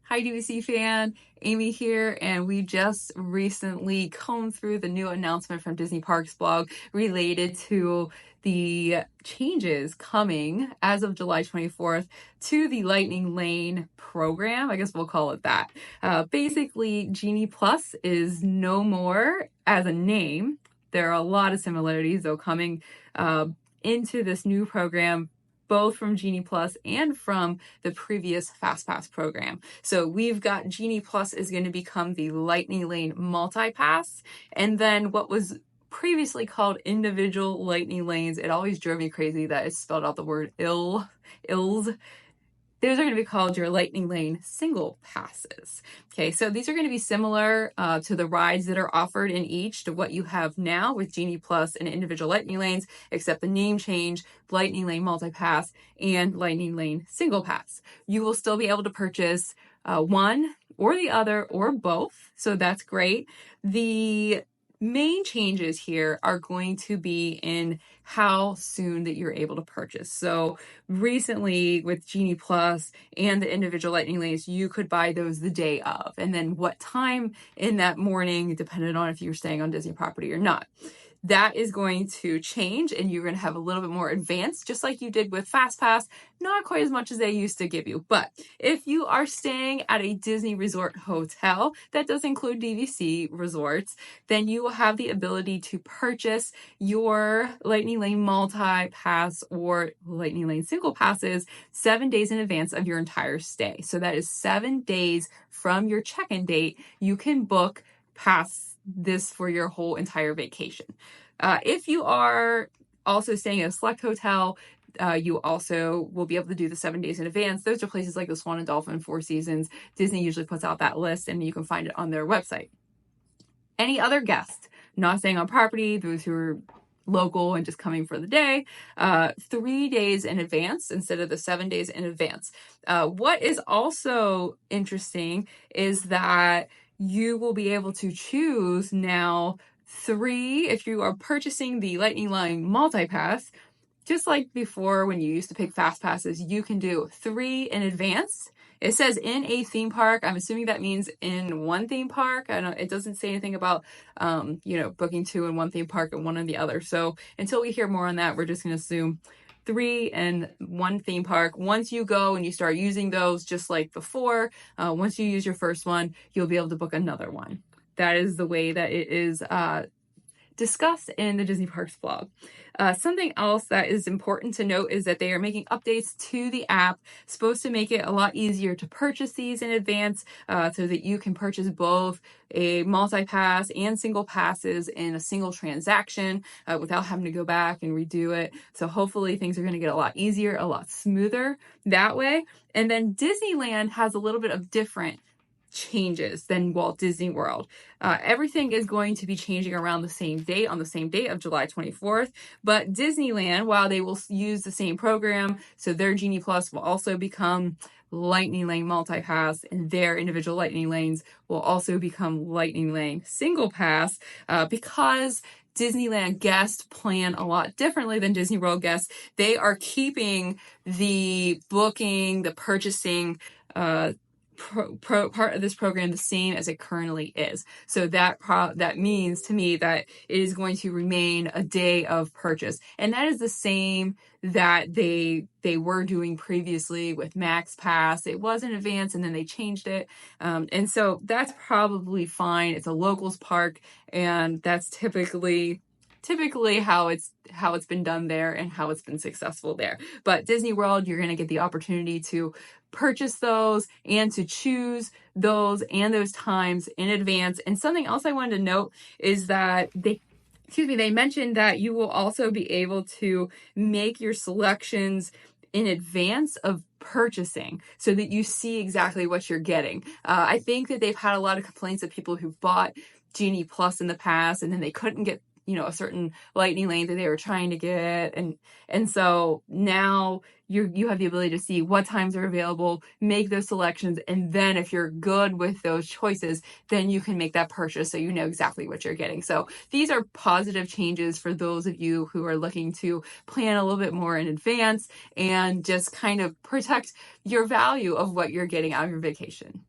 Hi DVC fan, Amy here, and we just recently combed through the new announcement from Disney Parks blog related to the changes coming as of July 24th to the Lightning Lane program. I guess we'll call it that. Basically, Genie Plus is no more as a name. There are a lot of similarities though coming into this new program, both from Genie Plus and from the previous FastPass program. So we've got Genie Plus is going to become the Lightning Lane multi-pass, and then what was previously called individual Lightning Lanes, it always drove me crazy that it spelled out the word ills. Those are going to be called your Lightning Lane single passes. Okay, so these are going to be similar to the rides that are offered in each to what you have now with Genie Plus and individual Lightning Lanes, except the name change, Lightning Lane Multi-Pass and Lightning Lane Single Pass. You will still be able to purchase one or the other or both, so that's great. The main changes here are going to be in how soon that you're able to purchase. So recently with Genie Plus and the individual Lightning Lanes, you could buy those the day of, and then what time in that morning depended on if you were staying on Disney property or not. That is going to change, and you're going to have a little bit more advanced, just like you did with FastPass, not quite as much as they used to give you. But if you are staying at a Disney Resort hotel, that does include DVC resorts, then you will have the ability to purchase your Lightning Lane multi-pass or Lightning Lane single passes 7 days in advance of your entire stay. So that is 7 days from your check-in date. You can book past this for your whole entire vacation. If you are also staying at a select hotel, you also will be able to do the 7 days in advance. Those are places like the Swan and Dolphin, Four Seasons. Disney usually puts out that list, and you can find it on their website. Any other guest not staying on property, those who are local and just coming for the day, 3 days in advance instead of the 7 days in advance. What is also interesting is that you will be able to choose now 3, if you are purchasing the Lightning Lane multi-pass, just like before when you used to pick fast passes, you can do 3 in advance. It says in a theme park. I'm assuming that means in one theme park. It doesn't say anything about, booking 2 in one theme park and 1 in the other. So until we hear more on that, we're just going to assume 3 in one theme park. Once you go and you start using those, just like before, once you use your first one, you'll be able to book another one. That is the way that it is discussed in the Disney Parks blog. Something else that is important to note is that they are making updates to the app, supposed to make it a lot easier to purchase these in advance, so that you can purchase both a multi-pass and single passes in a single transaction without having to go back and redo it. So hopefully things are going to get a lot easier, a lot smoother that way. And then Disneyland has a little bit of different changes than Walt Disney World. Everything is going to be changing around the same date, on the same date of July 24th, but Disneyland, while they will use the same program, so their Genie Plus will also become Lightning Lane Multi-Pass, and their individual Lightning Lanes will also become Lightning Lane Single Pass, because Disneyland guests plan a lot differently than Disney World guests. They are keeping the booking, the purchasing, part of this program the same as it currently is. So that means to me that it is going to remain a day of purchase, and that is the same that they were doing previously with Max Pass. It was in advance and then they changed it, and so that's probably fine. It's a locals park, and that's typically how it's been done there and how it's been successful there. But Disney World, you're going to get the opportunity to purchase those and to choose those and those times in advance. And something else I wanted to note is that they mentioned that you will also be able to make your selections in advance of purchasing so that you see exactly what you're getting. I think that they've had a lot of complaints of people who've bought Genie Plus in the past and then they couldn't get a certain Lightning Lane that they were trying to get, and so now you have the ability to see what times are available, make those selections, and then if you're good with those choices, then you can make that purchase so you know exactly what you're getting. So these are positive changes for those of you who are looking to plan a little bit more in advance and just kind of protect your value of what you're getting out of your vacation.